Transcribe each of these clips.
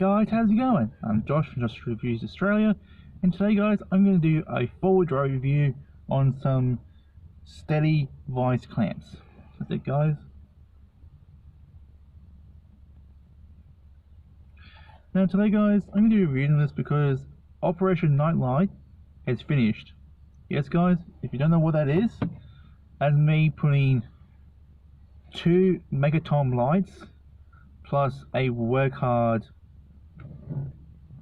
guys, how's it going? I'm Josh from Josh Reviews Australia, and today guys I'm going to do a forward drive review on some STEDI vice clamps. That's it guys. Now today guys I'm going to be reviewing this because Operation Nightlight has finished. Yes guys, if you don't know what that is, that's me putting 2 Megaton lights plus a work hard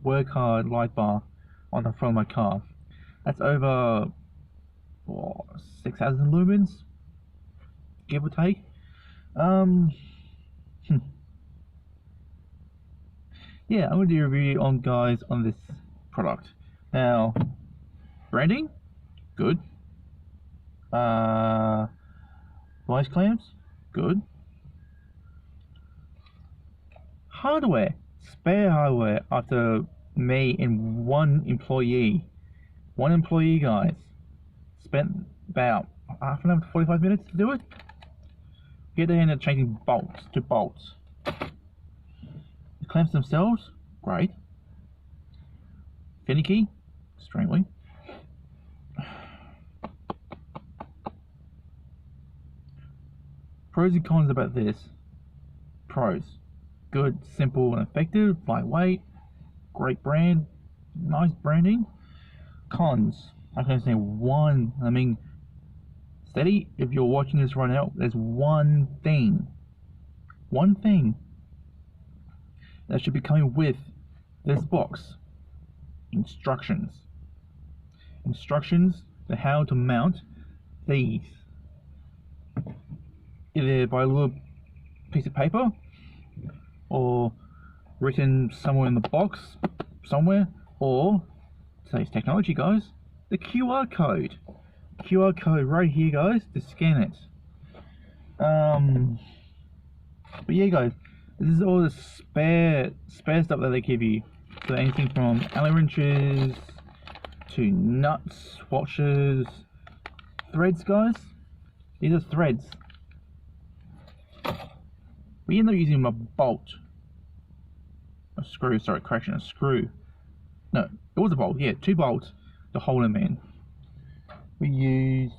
light bar on the front of my car. That's over 6,000 lumens, give or take. Yeah, I'm going to do a review on this product. Now, branding, good. Vice clamps, good. Hardware, spare hardware after me and one employee guys spent about half an hour to 45 minutes to do it. Here they ended up changing bolts to bolts. The clamps themselves, great. Finicky, extremely. Pros and cons about this. Pros: good, simple and effective, lightweight, great brand, nice branding. Cons: I can say one. I mean, STEDI, if you're watching this right now, there's one thing that should be coming with this box: instructions to how to mount these, either by a little piece of paper or written somewhere in the box somewhere, or today's technology guys, the QR code right here guys, to scan it. But yeah guys, this is all the spare stuff that they give you. So anything from Allen wrenches to nuts, washers, threads guys. These are threads. We end up using a screw. No, it was a bolt, yeah, 2 bolts to hold them in. We used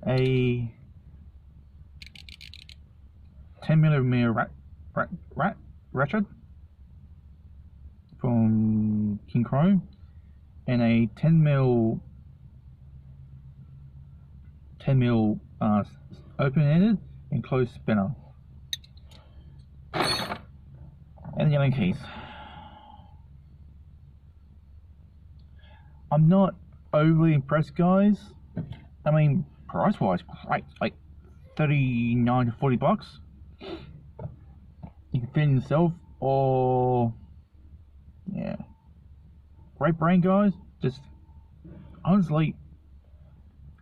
a 10mm ratchet from King Chrome and a 10mm open-ended and closed spinner, and the Allen keys. I'm not overly impressed guys. I mean, price wise, great, like 39 to 40 bucks. You can fit in yourself, or yeah, great brand guys. Just honestly,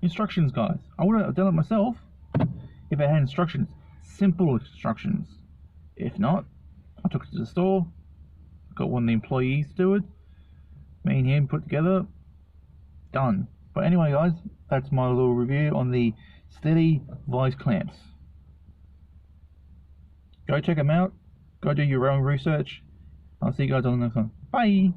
instructions guys, I would have done it myself if I had instructions, simple instructions. If not, I took it to the store, got one of the employees to do it, me and him put together, done. But anyway guys, that's my little review on the STEDI vice clamps. Go check them out, go do your own research. I'll see you guys on the next one. Bye!